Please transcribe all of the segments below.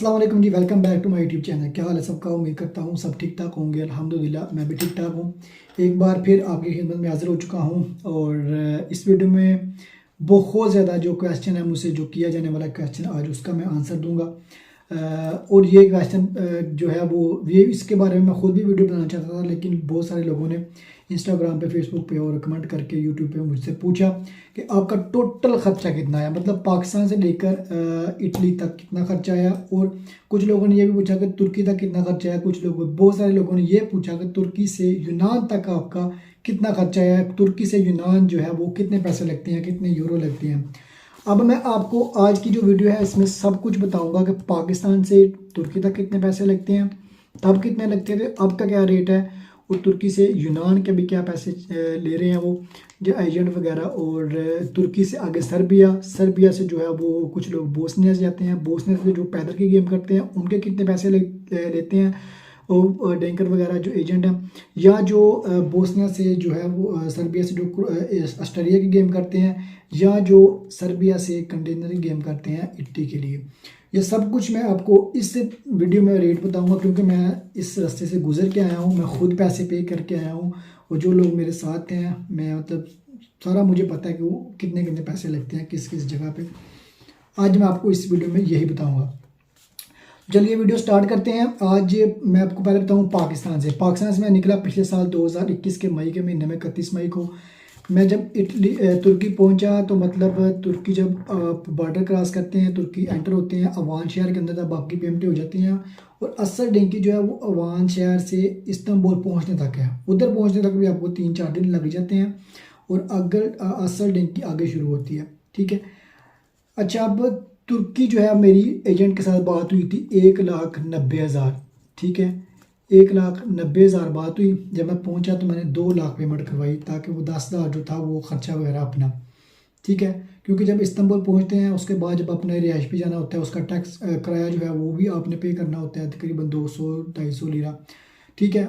अस्सलाम वालेकुम जी, welcome back to my YouTube channel. क्या हाल है सबका? उम्मीद करता हूँ सब ठीक ठाक होंगे। अल्हम्दुलिल्लाह मैं भी ठीक ठाक हूँ। एक बार फिर आपकी खिदमत में हाजिर हो चुका हूँ और इस वीडियो में बहुत ज़्यादा जो क्वेश्चन है मुझसे जो किया जाने वाला क्वेश्चन आज उसका मैं आंसर दूंगा। और ये क्वेश्चन जो है वो ये इसके बारे में मैं ख़ुद भी वीडियो बनाना चाहता था, लेकिन बहुत सारे लोगों ने इंस्टाग्राम पे, फेसबुक पे और कमेंट करके यूट्यूब पे मुझसे पूछा कि आपका टोटल ख़र्चा कितना आया, मतलब पाकिस्तान से लेकर इटली तक कितना ख़र्चा आया। और कुछ लोगों ने ये भी पूछा कि तुर्की तक कितना खर्चा आया। बहुत सारे लोगों ने ये पूछा कि तुर्की से यूनान तक आपका कितना खर्चा आया, तुर्की से यूनान जो है वो कितने पैसे लगते हैं, कितने यूरो लगते हैं। अब मैं आपको आज की जो वीडियो है इसमें सब कुछ बताऊंगा कि पाकिस्तान से तुर्की तक कितने पैसे लगते हैं, तब कितने लगते थे, अब का क्या रेट है, और तुर्की से यूनान के भी क्या पैसे ले रहे हैं वो जो एजेंट वगैरह। और तुर्की से आगे सर्बिया से जो है वो कुछ लोग बोस्निया से जाते हैं, बोस्निया से जो पैदल की गेम करते हैं उनके कितने पैसे लेते हैं और डेंकर वगैरह जो एजेंट हैं, या जो बोस्निया से जो है वो सर्बिया से जो ऑस्ट्रेलिया की गेम करते हैं, या जो सर्बिया से कंटेनर की गेम करते हैं इट्टी के लिए। ये सब कुछ मैं आपको इस वीडियो में रेट बताऊंगा, क्योंकि मैं इस रास्ते से गुजर के आया हूँ, मैं खुद पैसे पे करके आया हूँ और जो लोग मेरे साथ हैं मैं मतलब सारा मुझे पता है कि वो कितने कितने पैसे लगते हैं किस किस जगह पे। आज मैं आपको इस वीडियो में यही बताऊँगा। चलिए वीडियो स्टार्ट करते हैं। आज मैं आपको पहले बताऊँ पाकिस्तान से मैं निकला पिछले साल 2021 के मई के महीने में 31 मई को। मैं जब तुर्की पहुंचा तो मतलब तुर्की जब बॉर्डर क्रॉस करते हैं, तुर्की एंटर होते हैं अवान शहर के अंदर, तब आपकी पेमेंटें हो जाती हैं। और असल डेंकी जो है वो अवान शहर से इस्तांबुल पहुंचने तक है। उधर पहुंचने तक भी आपको 3-4 दिन लग जाते हैं और अगर असल डेंकी आगे शुरू होती है, ठीक है। अच्छा, अब तुर्की जो है मेरी एजेंट के साथ बात हुई थी 1,90,000, ठीक है। 1,90,000 बात हुई। जब मैं पहुंचा तो मैंने 2 लाख पेमेंट करवाई ताकि वो 10,000 जो था वो खर्चा वगैरह अपना, ठीक है। क्योंकि जब इस्तांबुल पहुंचते हैं उसके बाद जब अपने रिहाइश पे जाना होता है उसका टैक्स किराया जो है वो भी आपने पे करना होता है, तकरीबन 200-250 लीरा, ठीक है।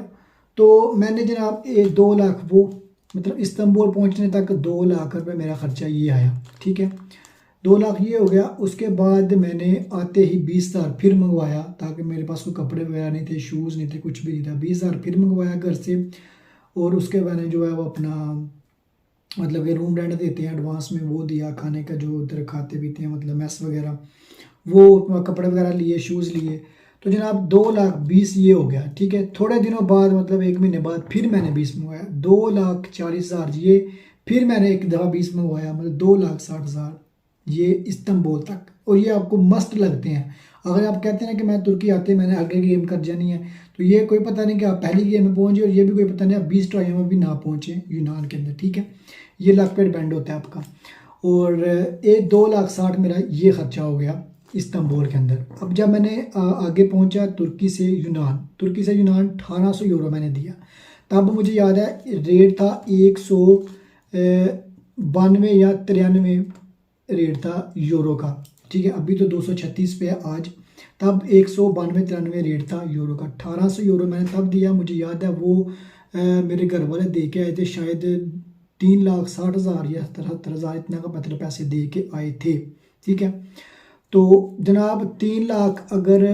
तो मैंने जनाब 2 लाख वो मतलब इस्तांबुल पहुँचने तक 2 लाख रुपये मेरा खर्चा ये आया, ठीक है। 2 लाख ये हो गया। उसके बाद मैंने आते ही 20,000 फिर मंगवाया, ताकि मेरे पास कोई कपड़े वगैरह नहीं थे, शूज़ नहीं थे, कुछ भी नहीं था। 20,000 फिर मंगवाया घर से। और उसके बाद जो है वो अपना मतलब कि रूम रेंट देते हैं एडवांस में, वो दिया। खाने का जो उधर खाते पीते हैं मतलब मेस वगैरह, वो कपड़े वगैरह लिए, शूज़ लिए। तो जनाब 2,20,000 ये हो गया, ठीक है। थोड़े दिनों बाद मतलब 1 महीने बाद फिर मैंने 20 मंगवाया, 2,40,000 ये। फिर मैंने एक दफ़ा 20 मंगवाया, मतलब 2,60,000 ये इस्तांबुल तक। और ये आपको मस्त लगते हैं। अगर आप कहते हैं ना कि मैं तुर्की आते मैंने आगे गेम कर जानी है, तो ये कोई पता नहीं कि आप पहली गेम में पहुंचे, और ये भी कोई पता नहीं आप 20 ट्राइयों में भी ना पहुंचे यूनान के अंदर, ठीक है। ये लक पे डिपेंड होता है आपका। और 2,60,000 मेरा ये खर्चा हो गया इस्तांबुल के अंदर। अब जब मैंने आगे पहुंचा तुर्की से यूनान 1,800 यूरो मैंने दिया। तब मुझे याद है रेट था 192 या 93 रेट था यूरो का, ठीक है। अभी तो 236 पे है आज, तब 192-93 रेट था यूरो का। 1,800 यूरो मैंने तब दिया। मुझे याद है वो मेरे घर वाले दे के आए थे, शायद 3,60,000 या 73,000 इतना का मतलब पैसे दे के आए थे, ठीक है। तो जनाब 3 लाख अगर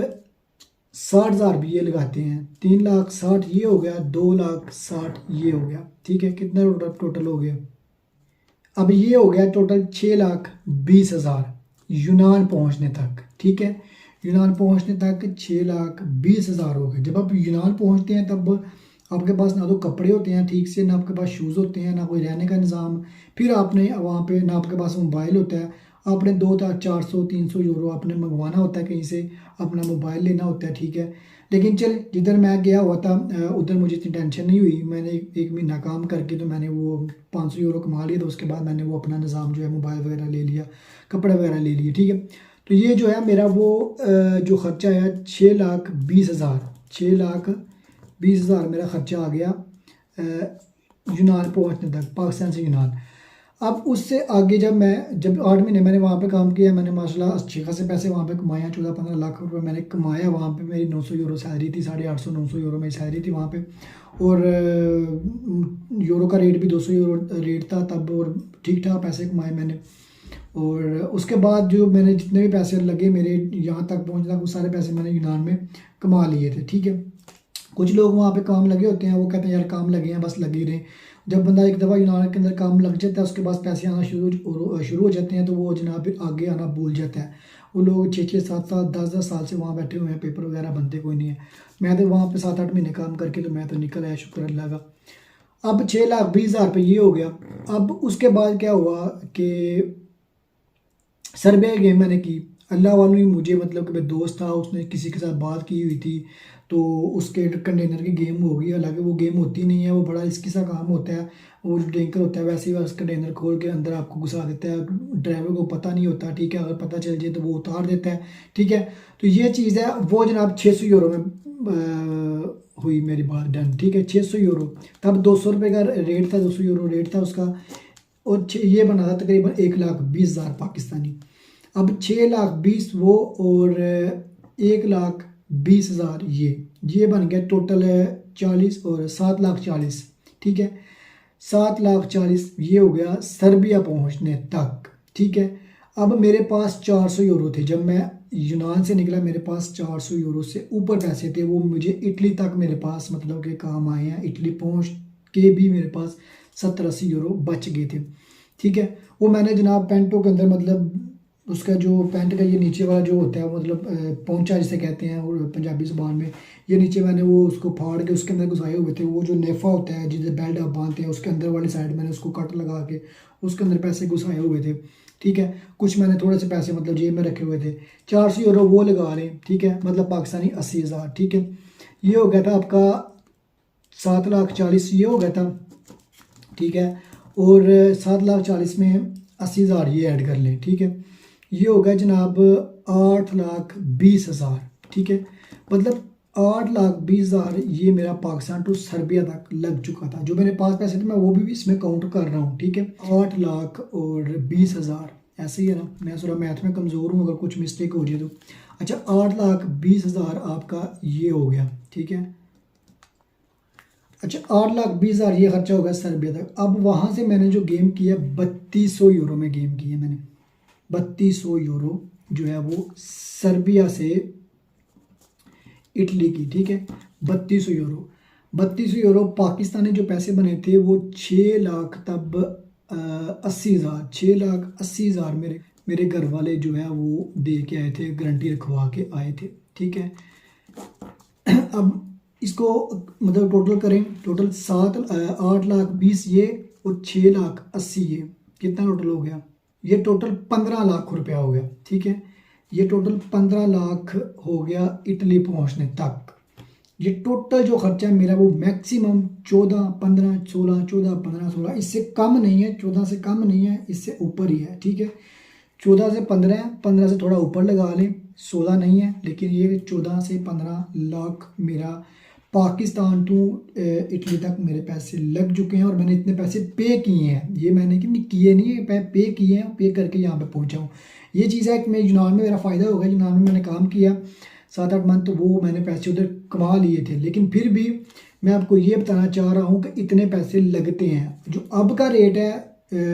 60,000 भी ये लगाते हैं, 3,60,000 ये हो गया, 2,60,000 ये हो गया, ठीक है। कितना टोटल हो गया? अब ये हो गया टोटल 6,20,000 यूनान पहुंचने तक, ठीक है। यूनान पहुंचने तक 6,20,000 हो गए। जब आप यूनान पहुंचते हैं तब आपके पास ना तो कपड़े होते हैं ठीक से, ना आपके पास शूज़ होते हैं, ना कोई रहने का निज़ाम। फिर आपने वहाँ पे ना आपके पास मोबाइल होता है, आपने 2,400-300 यूरो आपने मंगवाना होता है कहीं से, अपना मोबाइल लेना होता है, ठीक है। लेकिन चल जिधर मैं गया हुआ था उधर मुझे इतनी टेंशन नहीं हुई। मैंने एक महीना काम करके तो मैंने वो 500 यूरो कमा लिया। तो उसके बाद मैंने वो अपना निज़ाम जो है मोबाइल वगैरह ले लिया, कपड़े वगैरह ले लिए, ठीक है। तो ये जो है मेरा वो जो ख़र्चा है 6,20,000, 6,20,000 मेरा ख़र्चा आ गया यूनान पहुँचने तक, पाकिस्तान से यूनान। अब उससे आगे जब 8 महीने मैंने वहाँ पे काम किया, मैंने माशाल्लाह अच्छे खासे पैसे वहाँ पे कमाए, 14-15 लाख रुपए मैंने कमाया वहाँ पे। मेरी 900 यूरो सैलरी थी, 850-900 यूरो मेरी सैलरी थी वहाँ पे। और यूरो का रेट भी 200 यूरो रेट था तब, और ठीक ठाक पैसे कमाए मैंने। और उसके बाद जो मैंने जितने भी पैसे लगे मेरे यहाँ तक पहुँचना, वो सारे पैसे मैंने यूनान में कमा लिए थे, ठीक है। कुछ लोग वहाँ पे काम लगे होते हैं, वो कहते हैं यार काम लगे हैं बस लगे रहे। जब बंदा एक दफ़ा यूनान के अंदर काम लग जाता है, उसके पास पैसे आना शुरू हो जाते हैं, तो वो जनाब फिर आगे आना भूल जाता है। वो लोग 6-6, 7-7, 10-10 साल से वहाँ बैठे हुए हैं, पेपर वगैरह बनते कोई नहीं है। मैं तो वहाँ पे 7-8 महीने काम करके तो मैं तो निकल आया, शुक्र अल्लाह का। अब 6,20,000 रुपये ये हो गया। अब उसके बाद क्या हुआ कि सर्बिया गेम मैंने की। अल्लाह वालों ने मुझे, मतलब कि मेरा दोस्त था, उसने किसी के साथ बात की हुई थी, तो उसके कंटेनर की गेम हो गई। हालांकि वो गेम होती नहीं है, वो बड़ा रिस्की सा काम होता है। वो जो टैंकर होता है वैसे ही बस कंटेनर खोल के अंदर आपको घुसा देता है, ड्राइवर को पता नहीं होता, ठीक है। अगर पता चल जाए तो वो उतार देता है, ठीक है। तो ये चीज़ है, वो जनाब 600 यूरो में हुई मेरी बात डन, ठीक है। 600 यूरो, तब 200 रुपये का रेट था, 200 यूरो रेट था उसका, और ये बना था तकरीबन 1,20,000 पाकिस्तानी। अब 6,20,000 वो और 1,20,000 ये बन गया टोटल 40 और 7,40,000, ठीक है। 7,40,000 ये हो गया सर्बिया पहुंचने तक, ठीक है। अब मेरे पास 400 यूरो थे जब मैं यूनान से निकला, मेरे पास 400 यूरो से ऊपर पैसे थे। वो मुझे इटली तक मेरे पास मतलब के काम आए हैं। इटली पहुंच के भी मेरे पास 70-80 यूरो बच गए थे, ठीक है। वो मैंने जनाब पेंटों के अंदर, मतलब उसका जो पैंट का ये नीचे वाला जो होता है, मतलब पोंचा जिसे कहते हैं और पंजाबी ज़ुबान में, ये नीचे मैंने वो उसको फाड़ के उसके अंदर घुसाए हुए थे। वो जो नेफा होता है जिसे बेल्ट आप बांधते हैं, उसके अंदर वाली साइड मैंने उसको कट लगा के उसके अंदर पैसे घुसाए हुए थे, ठीक है। कुछ मैंने थोड़े से पैसे मतलब जेब में रखे हुए थे। 400 यूरो वो लगा लें, ठीक है, मतलब पाकिस्तानी 80,000, ठीक है। ये हो गया था आपका 7,40,000 ये हो गया था, ठीक है। और 7,40,000 में 80,000 ये ऐड कर लें, ठीक है। ये हो गया जनाब 8,20,000, ठीक है। मतलब 8,20,000 ये मेरा पाकिस्तान टू सर्बिया तक लग चुका था। जो मेरे पास पैसे थे मैं वो भी इसमें काउंट कर रहा हूँ, ठीक है। 8,20,000 ऐसे ही है ना, मैं थोड़ा मैथ में कमज़ोर हूँ, अगर कुछ मिस्टेक हो जाए तो। अच्छा, 8,20,000 आपका ये हो गया, ठीक है। अच्छा, 8,20,000 ये खर्चा हो गया सर्बिया तक। अब वहाँ से मैंने जो गेम किया 3,200 यूरो में गेम की है मैंने। 3,200 यूरो जो है वो सर्बिया से इटली की, ठीक है। 3,200 यूरो, 3,200 यूरो पाकिस्तानी जो पैसे बने थे वो 6,00,000 तब 80,000, 6,80,000 मेरे घर वाले जो है वो दे के आए थे, गारंटी रखवा के आए थे, ठीक है। अब इसको मतलब टोटल करें, टोटल 8,20,000 ये और 6,80,000 ये कितना टोटल हो गया? ये टोटल 15 लाख रुपया हो गया, ठीक है। ये टोटल 15 लाख हो गया इटली पहुंचने तक। ये टोटल जो खर्चा है मेरा वो मैक्सिमम 14, 15, 16, 14, 15, 16, इससे कम नहीं है, 14 से कम नहीं है, इससे ऊपर ही है, ठीक है। 14 से 15 है, 15 से थोड़ा ऊपर लगा लें, 16 नहीं है, लेकिन ये 14 से 15 लाख मेरा पाकिस्तान टू इटली तक मेरे पैसे लग चुके हैं। और मैंने इतने पैसे पे किए हैं, ये मैंने कि नहीं किए नहीं है, पे किए हैं, पे करके यहाँ पे पहुँचा हूँ। ये चीज़ है कि मैं यूनान में मेरा फ़ायदा होगा, यूनान में मैंने काम किया 7-8 मंथ, तो वो मैंने पैसे उधर कमा लिए थे। लेकिन फिर भी मैं आपको ये बताना चाह रहा हूँ कि इतने पैसे लगते हैं। जो अब का रेट है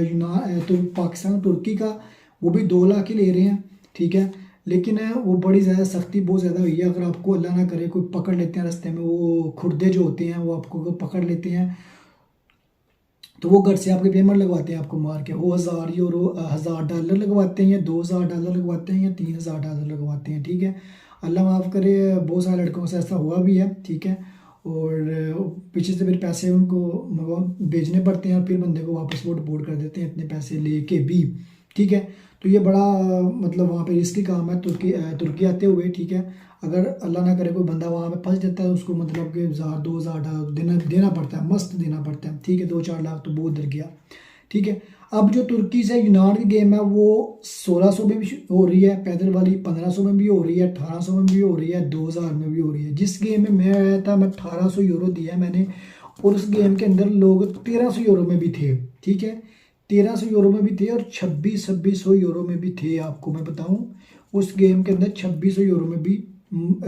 यूनान तो पाकिस्तान तुर्की का, वो भी 2 लाख ही ले रहे हैं, ठीक है। लेकिन वो बड़ी ज़्यादा सख्ती बहुत ज़्यादा हुई है। अगर आपको अल्लाह ना करे कोई पकड़ लेते हैं रास्ते में, वो खुर्दे जो होते हैं वो आपको अगर पकड़ लेते हैं तो वो घर से आपके पेमेंट लगवाते हैं आपको मार के। वो 1,000 यूरो, $1,000 लगवाते हैं, या $2,000 लगवाते हैं, या $3,000 लगवाते हैं, ठीक है। अल्लाह माफ़ करे, बहुत सारे लड़कों से ऐसा हुआ भी है, ठीक है। और पीछे से फिर पैसे उनको मतलब भेजने पड़ते हैं और फिर बंदे को वापस वो डिपोर्ट कर देते हैं इतने पैसे लेके भी, ठीक है। तो ये बड़ा मतलब वहाँ पे रिस्की काम है तुर्की आते हुए, ठीक है। अगर अल्लाह ना करे कोई बंदा वहाँ पे फंस जाता है, उसको मतलब कि 1,000-2,000 देना पड़ता है, मस्त देना पड़ता है, ठीक है। 2-4 लाख तो बहुत डर गया, ठीक है। अब जो तुर्की से यूनान की गेम है वो 1,600 में भी हो रही है पैदल वाली, 1,500 में भी हो रही है, 1,800 में भी हो रही है, 2,000 में भी हो रही है। जिस गेम में मैं आया था मैं 1,800 यूरो दिया मैंने, और उस गेम के अंदर लोग 1,300 यूरो में भी थे, ठीक है। 1,300 यूरो में भी थे और 2,600 यूरो में भी थे। आपको मैं बताऊं उस गेम के अंदर 2,600 यूरो में भी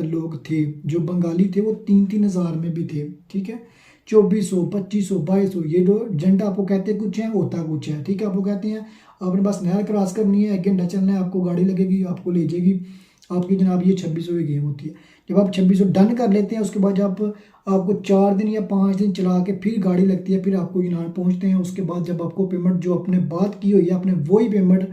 लोग थे। जो बंगाली थे वो 3-3 हज़ार में भी थे, ठीक है। 2,400, 2,500, 2,200 ये जो एजेंट आपको कहते हैं कुछ है, होता कुछ है, ठीक है। आपको कहते हैं आपने बस नहर क्रॉस करनी है, 1 घंटा चलना है, आपको गाड़ी लगेगी, आपको ले जाएगी आपकी जनाब। ये 2600 की गेम होती है। जब आप 2600 डन कर लेते हैं उसके बाद जब आपको 4 दिन या 5 दिन चला के फिर गाड़ी लगती है, फिर आपको यूनान पहुंचते हैं। उसके बाद जब आपको पेमेंट जो आपने बात की हुई है आपने वही पेमेंट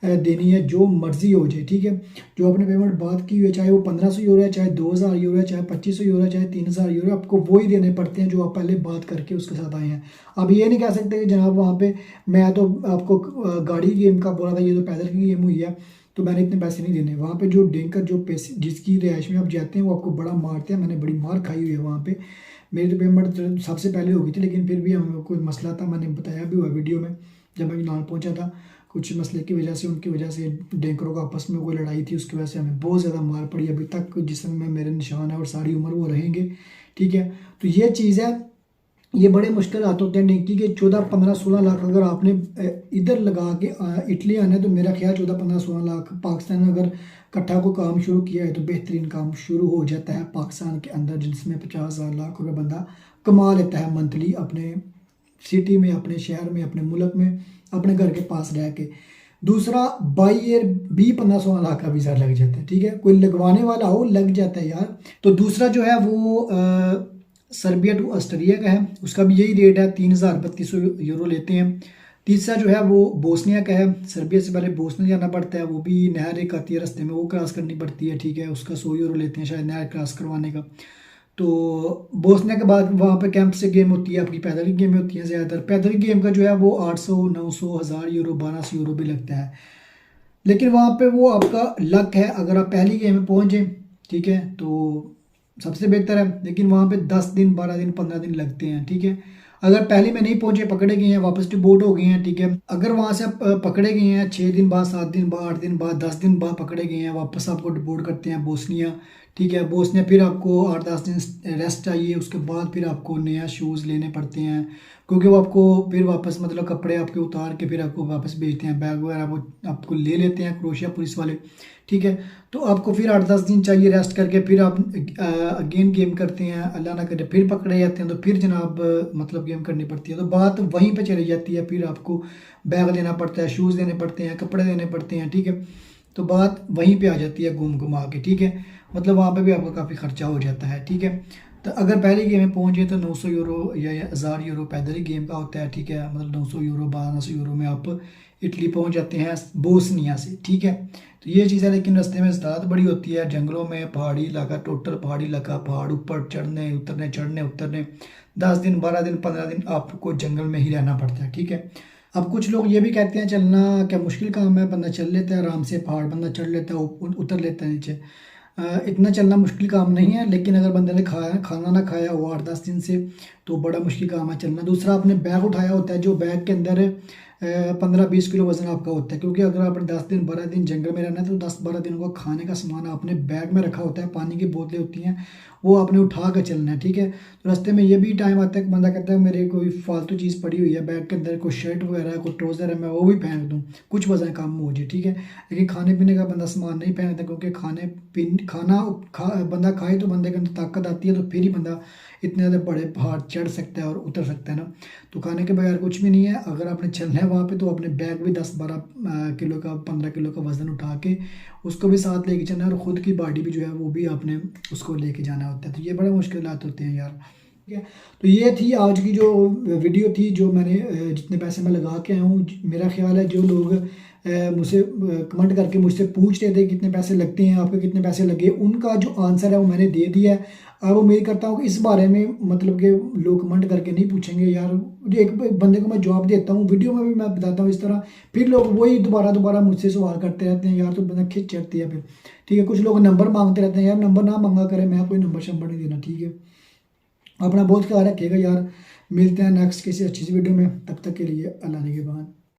देनी है, जो मर्जी हो जाए, ठीक है। जो आपने पेमेंट बात की हुई है, चाहे वो 1500 यूरो है, चाहे 2000 यूरो है, चाहे 2500 यूरो है, चाहे 3000 यूरो है, आपको वही देने पड़ते हैं जो आप पहले बात करके उसके साथ आए हैं। अब ये नहीं कह सकते कि जनाब वहाँ पे मैं तो आपको गाड़ी गेम का बोला था, ये तो पैदल की गेम हुई है तो मैंने इतने पैसे नहीं देने। वहाँ पे जो डेंकर जो पैसे जिसकी रिहाइश में आप जाते हैं वो आपको बड़ा मारते हैं। मैंने बड़ी मार खाई हुई है वहाँ पे। मेरी तो पेमेंट सबसे पहले हो गई थी, लेकिन फिर भी हमें कोई मसला था, मैंने बताया भी हुआ वीडियो में। जब मैं यूनान पहुँचा था कुछ मसले की वजह से, उनकी वजह से डेंकरों का आपस में कोई लड़ाई थी, उसकी वजह से हमें बहुत ज़्यादा मार पड़ी। अभी तक जिस्म में मेरे निशान है और सारी उम्र वो रहेंगे, ठीक है। तो ये चीज़ है, ये बड़े मुश्किल हाथ होते हैं नेकी के। 14, 15, 16 लाख अगर आपने इधर लगा के इटली आना है तो मेरा ख्याल 14, 15, 16 लाख पाकिस्तान में अगर इकट्ठा को काम शुरू किया है तो बेहतरीन काम शुरू हो जाता है पाकिस्तान के अंदर, जिसमें 50,000 लाख रुपये बंदा कमा लेता है मंथली अपने सिटी में, अपने शहर में, अपने मुल्क में, अपने घर के पास रह के। दूसरा बाई ईयर 20-15 लाख का वीज़ा लग जाता है, ठीक है। कोई लगवाने वाला हो लग जाता है यार। तो दूसरा जो है वो सर्बिया टू ऑस्ट्रिया का है, उसका भी यही रेट है, 3000-3200 यूरो लेते हैं। तीसरा जो है वो बोस्निया का है, सर्बिया से पहले बोस्निया जाना पड़ता है, वो भी नहर एक आती है रास्ते में, वो क्रॉस करनी पड़ती है, ठीक है। उसका 100 यूरो लेते हैं शायद नहर क्रॉस करवाने का। तो बोस्निया के बाद वहाँ पे कैंप से गेम होती है, आपकी पैदल की गेमें होती हैं ज़्यादातर। पैदल की गेम का जो है वो 800, 900, 1000 यूरो, 1200 यूरो भी लगता है। लेकिन वहाँ पे वो आपका लक है, अगर आप पहली गेम में पहुँचे, ठीक है, तो सबसे बेहतर है। लेकिन वहाँ पे 10 दिन, 12 दिन, 15 दिन लगते हैं, ठीक है। अगर पहले में नहीं पहुँचे, पकड़े गए हैं, वापस डिपोर्ट हो गए हैं, ठीक है। अगर वहाँ से आप पकड़े गए हैं 6 दिन बाद, 7 दिन बाद, 8 दिन बाद, 10 दिन बाद पकड़े गए हैं, वापस आपको डिपोर्ट करते हैं बोस्निया, ठीक है। बोस्निया फिर आपको 8-10 दिन रेस्ट चाहिए, उसके बाद फिर आपको नया शूज़ लेने पड़ते हैं, क्योंकि वो आपको फिर वापस मतलब कपड़े आपके उतार के फिर आपको वापस भेजते हैं, बैग वगैरह वो आपको ले लेते हैं क्रोशिया पुलिस वाले, ठीक है। तो आपको फिर 8-10 दिन चाहिए रेस्ट करके, फिर आप अगेन गेम करते हैं, अल्लाह ना करे फिर पकड़े जाते हैं तो फिर जनाब मतलब गेम करनी पड़ती है। तो बात वहीं पे चली जाती है, फिर आपको बैग देना पड़ता है, शूज़ देने पड़ते हैं, कपड़े देने पड़ते हैं, ठीक है। तो बात वहीं पे आ जाती है घूम घुमा के, ठीक है। मतलब वहाँ पे भी आपका काफ़ी खर्चा हो जाता है, ठीक है। तो अगर पहली गेम में पहुँचे तो 900 यूरो या 1000 यूरो पैदल ही गेम का होता है, ठीक है। मतलब 900 यूरो, 1200 यूरो में आप इटली पहुँच जाते हैं बोस्निया से, ठीक है। तो ये चीज़ है, लेकिन रास्ते में ज़्यादा बड़ी होती है, जंगलों में, पहाड़ी इलाका, टोटल पहाड़ी इलाका, पहाड़ ऊपर चढ़ने उतरने, चढ़ने उतरने, 10 दिन, 12 दिन, 15 दिन आपको जंगल में ही रहना पड़ता है, ठीक है। अब कुछ लोग ये भी कहते हैं चलना क्या मुश्किल काम है, बंदा चल लेता है आराम से, पहाड़ बंदा चढ़ लेता है, उतर लेता है नीचे। इतना चलना मुश्किल काम नहीं है, लेकिन अगर बंदे ने खाना ना खाया हो 8-10 दिन से तो बड़ा मुश्किल काम है चलना। दूसरा आपने बैग उठाया होता है, जो बैग के अंदर 15-20 किलो वजन आपका होता है, क्योंकि अगर आपने 10 दिन 12 दिन जंगल में रहना है तो 10-12 दिनों का खाने का सामान आपने बैग में रखा होता है, पानी की बोतलें होती हैं वो आपने उठा कर चलना है, ठीक है। तो रास्ते में ये भी टाइम आता है कि बंदा कहता है मेरे कोई फालतू चीज़ पड़ी हुई है बैग के अंदर, कोई शर्ट वगैरह है, कोई ट्राउज़र है, मैं वो भी फेंक दूँ, कुछ वजन कम हो जाए, ठीक है। लेकिन खाने पीने का बंदा सामान नहीं फेंकता, क्योंकि बंदा खाए तो बंदे के अंदर ताकत आती है, तो फिर ही बंदा इतने ज़्यादा बड़े पहाड़ चढ़ सकता है और उतर सकता है ना। तो खाने के बगैर कुछ भी नहीं है। अगर आपने चलना है वहाँ पे तो अपने बैग भी 10-12 किलो का, 15 किलो का वज़न उठा के उसको भी साथ लेके चलना है, और ख़ुद की बॉडी भी जो है वो भी आपने उसको लेके जाना होता है। तो ये बड़े मुश्किलात होते हैं यार, ठीक है। तो ये थी आज की जो वीडियो थी, जो मैंने जितने पैसे मैं लगा के आया हूँ। मेरा ख्याल है जो लोग मुझसे कमेंट करके मुझसे पूछ रहे थे कितने पैसे लगते हैं, आपके कितने पैसे लगे, उनका जो आंसर है वो मैंने दे दिया है। अब उम्मीद करता हूँ कि इस बारे में मतलब कि लोग कमेंट करके नहीं पूछेंगे यार। एक बंदे को मैं जवाब देता हूँ, वीडियो में भी मैं बताता हूँ इस तरह, फिर लोग वही दोबारा मुझसे सवाल करते रहते हैं यार, तो बंदा खिंच चढ़ती है फिर, ठीक है। कुछ लोग नंबर मांगते रहते हैं यार, नंबर ना मांगा करें, मैं कोई नंबर शंबर नहीं देना, ठीक है। अपना बहुत ख्याल रखिएगा यार। मिलते हैं नेक्स्ट किसी अच्छी सी वीडियो में, तब तक के लिए अल्लाह निगहबान।